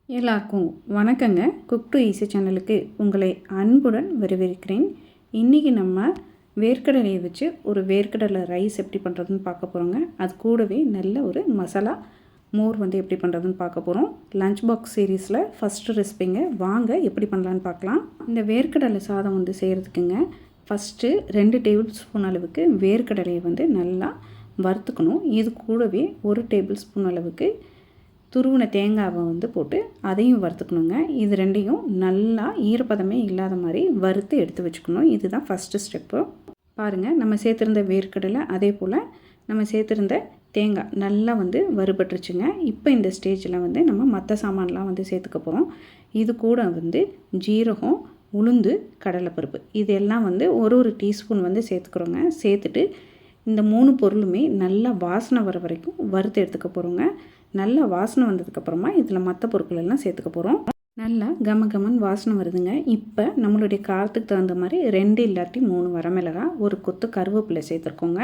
எல்லாருக்கும் வணக்கங்க. Cook to easy சேனலுக்கு உங்களை அன்புடன் வரவேற்கிறேன். இன்றைக்கி நம்ம வேர்க்கடலையை வச்சு ஒரு வேர்க்கடலை ரைஸ் எப்படி பண்ணுறதுன்னு பார்க்க போகிறோங்க. அது கூடவே நல்ல ஒரு மசாலா மோர் எப்படி பண்ணுறதுன்னு பார்க்க போகிறோம். லஞ்ச் பாக்ஸ் சீரீஸில் ஃபஸ்ட்டு ரெசிபிங்க. வாங்க எப்படி பண்ணலான்னு பார்க்கலாம். இந்த வேர்க்கடலை சாதம் செய்கிறதுக்குங்க ஃபஸ்ட்டு 2 டேபிள் ஸ்பூன் அளவுக்கு வேர்க்கடலையை நல்லா வறுத்துக்கணும். இது கூடவே 1 டேபிள் ஸ்பூன் அளவுக்கு துருவின தேங்காவை போட்டு அதையும் வறுத்துக்கணுங்க. இது ரெண்டையும் நல்லா ஈரப்பதமே இல்லாத மாதிரி வறுத்து எடுத்து வச்சுக்கணும். இதுதான் ஃபஸ்ட்டு ஸ்டெப்பு. பாருங்கள், நம்ம சேர்த்துருந்த வேர்க்கடலை அதே போல் நம்ம சேர்த்துருந்த தேங்காய் நல்லா வறுபட்டுருச்சுங்க. இப்போ இந்த ஸ்டேஜில் நம்ம மற்ற சாமான்லாம் சேர்த்துக்க போகிறோம். இது கூட ஜீரகம், உளுந்து, கடலைப்பருப்பு இதெல்லாம் ஒரு டீஸ்பூன் சேர்த்துக்கிறோங்க. சேர்த்துட்டு இந்த 3 பொருளுமே நல்லா வாசனை வர வரைக்கும் வறுத்து எடுத்துக்க போகிறோங்க. நல்லா வாசனை வந்ததுக்கப்புறமா இதில் மற்ற பொருட்கள் எல்லாம் சேர்த்துக்க போகிறோம். நல்லா கமகமன் வாசனை வருதுங்க. இப்போ நம்மளுடைய காரத்துக்கு தகுந்த மாதிரி 2 இல்லாட்டி 3 வரமிளகாய், ஒரு கொத்து கருவேப்பிலை சேர்த்துருக்கோங்க.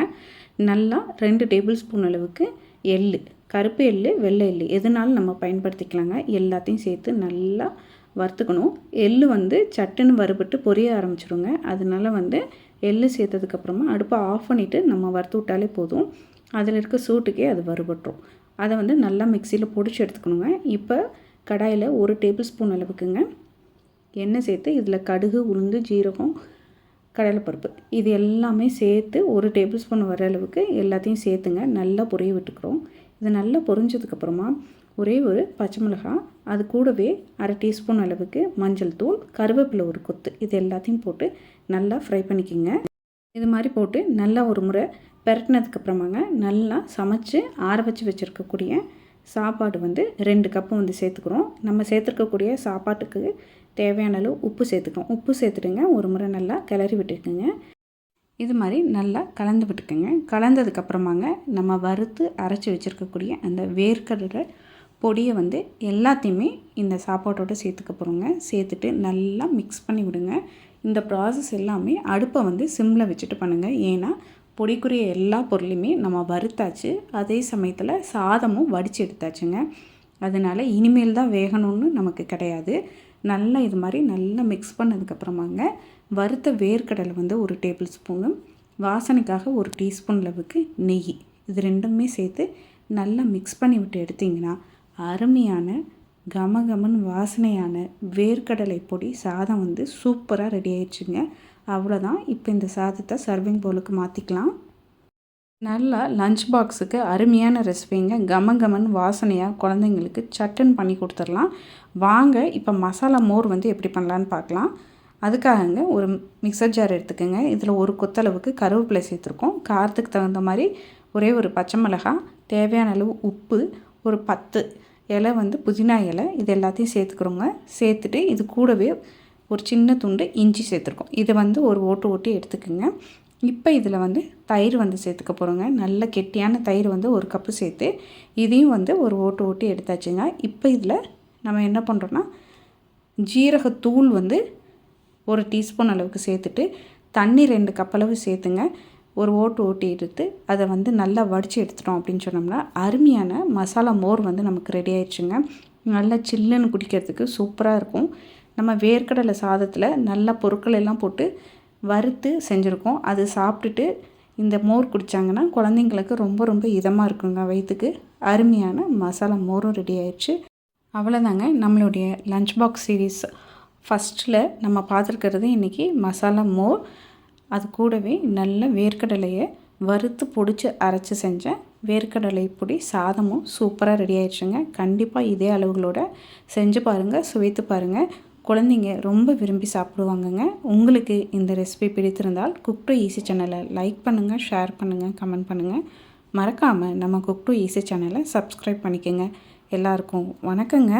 நல்லா 2 டேபிள் ஸ்பூன் அளவுக்கு எள்ளு, கருப்பு எள்ளு, வெள்ளை எள்ளு எதுனாலும் நம்ம பயன்படுத்திக்கலாங்க. எல்லாத்தையும் சேர்த்து நல்லா வறுத்துக்கணும். எள்ளு சட்டுன்னு வறுபட்டு பொரிய ஆரம்பிச்சிருங்க. அதனால எள்ளு சேர்த்ததுக்கப்புறமா அடுப்பை ஆஃப் பண்ணிவிட்டு நம்ம வறுத்து விட்டாலே போதும். அதில் இருக்க சூட்டுக்கே அது வறுபட்டுரும். அதை நல்லா மிக்சியில் பொடிச்சு எடுத்துக்கணுங்க. இப்போ கடாயில் 1 டேபிள் ஸ்பூன் அளவுக்குங்க எண்ணெய் சேர்த்து இதில் கடுகு, உளுந்து, ஜீரகம், கடலைப்பருப்பு இது எல்லாமே சேர்த்து 1 டேபிள் ஸ்பூன் வர அளவுக்கு எல்லாத்தையும் சேர்த்துங்க நல்லா பொரிய விட்டுக்கிறோம். இது நல்லா பொரிஞ்சதுக்கப்புறமா ஒரே ஒரு பச்சை மிளகாய், அது கூடவே 1/2 டீஸ்பூன் அளவுக்கு மஞ்சள் தூள், கருவேப்பிலை ஒரு கொத்து இது எல்லாத்தையும் போட்டு நல்லா ஃப்ரை பண்ணிக்கோங்க. இது மாதிரி போட்டு நல்லா ஒரு முறை பெரட்டினதுக்கப்புறமாங்க நல்லா சமைச்சு ஆற வச்சு வச்சுருக்கக்கூடிய சாப்பாடு 2 கப்பு சேர்த்துக்கிறோம். நம்ம சேர்த்துருக்கக்கூடிய சாப்பாட்டுக்கு தேவையான அளவு உப்பு சேர்த்துக்கோம். உப்பு சேர்த்துட்டுங்க ஒரு முறை நல்லா கிளறி விட்டுக்குங்க. இது மாதிரி நல்லா கலந்து விட்டுக்குங்க. கலந்ததுக்கப்புறமாங்க நம்ம வறுத்து அரைச்சி வச்சுருக்கக்கூடிய அந்த வேர்க்கடலை பொடியை எல்லாத்தையுமே இந்த சாப்பாட்டோடு சேர்த்துக்க போகிறோங்க. சேர்த்துட்டு நல்லா மிக்ஸ் பண்ணி விடுங்க. இந்த ப்ராசஸ் எல்லாமே அடுப்பை சிம்மில் வச்சுட்டு பண்ணுங்கள். ஏன்னா பொடிக்குரிய எல்லா பொருளையுமே நம்ம வறுத்தாச்சு, அதே சமயத்தில் சாதமும் வடித்து எடுத்தாச்சுங்க. அதனால் இனிமேல் தான் வேகணும்னு நமக்கு கிடையாது. நல்லா இது மாதிரி நல்லா மிக்ஸ் பண்ணதுக்கப்புறமாங்க வறுத்த வேர்க்கடலை 1 டேபிள் ஸ்பூனு, வாசனைக்காக 1 டீஸ்பூன் அளவுக்கு நெய் இது ரெண்டுமே சேர்த்து நல்லா மிக்ஸ் பண்ணி விட்டு எடுத்திங்கன்னா அருமையான கமகமன் வாசனையான வேர்க்கடலை பொடி சாதம் சூப்பராக ரெடி ஆயிடுச்சுங்க. அவ்வளோதான். இப்போ இந்த சாதத்தை சர்விங் பவுலுக்கு மாற்றிக்கலாம். நல்லா லஞ்ச் பாக்ஸுக்கு அருமையான ரெசிபிங்க. கமகமன் வாசனையாக குழந்தைங்களுக்கு சட்டுன்னு பண்ணி கொடுத்துடலாம். வாங்க இப்போ மசாலா மோர் எப்படி பண்ணலான்னு பார்க்கலாம். அதுக்காகங்க ஒரு மிக்சர் ஜார் எடுத்துக்கோங்க. இதில் ஒரு கொத்தளவுக்கு கருவேப்பிலை சேர்த்துருக்கோம். காரத்துக்கு தகுந்த மாதிரி ஒரே ஒரு பச்சை மிளகாய், தேவையான அளவு உப்பு, ஒரு 10 இலை புதினா இலை இது எல்லாத்தையும் சேர்த்துக்கிறோங்க. சேர்த்துட்டு இது கூடவே ஒரு சின்ன துண்டு இஞ்சி சேர்த்துருக்கோம். இதை ஒரு ஓட்டி எடுத்துக்கோங்க. இப்போ இதில் தயிர் சேர்த்துக்க போகிறோங்க. நல்ல கெட்டியான தயிர் 1 கப்பு சேர்த்து இதையும் ஒரு ஓட்டி எடுத்தாச்சுங்க. இப்போ இதில் நம்ம என்ன பண்ணுறோன்னா ஜீரகத்தூள் 1 டீஸ்பூன் அளவுக்கு சேர்த்துட்டு தண்ணி 2 கப் அளவு சேர்த்துங்க. ஒரு ஓட்டி எடுத்து அதை நல்லா வடித்து எடுத்துட்டோம் அப்படின்னு சொன்னோம்னா அருமையான மசாலா மோர் நமக்கு ரெடி ஆயிடுச்சுங்க. நல்லா சில்லுன்னு குடிக்கிறதுக்கு சூப்பராக இருக்கும். நம்ம வேர்க்கடலை சாதத்தில் நல்ல பொருட்கள் எல்லாம் போட்டு வறுத்து செஞ்சுருக்கோம். அது சாப்பிட்டுட்டு இந்த மோர் குடித்தாங்கன்னா குழந்தைங்களுக்கு ரொம்ப ரொம்ப இதமாக இருக்குங்க வயிற்றுக்கு. அருமையான மசாலா மோரும் ரெடி ஆயிடுச்சு. அவ்வளோதாங்க. நம்மளுடைய லஞ்ச் பாக்ஸ் சீரீஸ் ஃபஸ்ட்டில் நம்ம பார்த்துருக்கிறது இன்றைக்கி மசாலா மோர். அது கூடவே நல்ல வேர்க்கடலையை வறுத்து பொடிச்சு அரைச்சி செஞ்ச வேர்க்கடலை பொடி சாதமும் சூப்பராக ரெடி ஆயிடுச்சுங்க. கண்டிப்பாக இதே அளவுகளோட செஞ்சு பாருங்கள், சுவைத்து பாருங்கள். குழந்தைங்க ரொம்ப விரும்பி சாப்பிடுவாங்கங்க. உங்களுக்கு இந்த ரெசிபி பிடித்திருந்தால் குக் டு ஈஸி சேனலை லைக் பண்ணுங்கள், ஷேர் பண்ணுங்கள், கமெண்ட் பண்ணுங்கள். மறக்காமல் நம்ம குக் டு ஈஸி சேனலை சப்ஸ்கிரைப் பண்ணிக்கோங்க. எல்லாருக்கும் வணக்கங்க.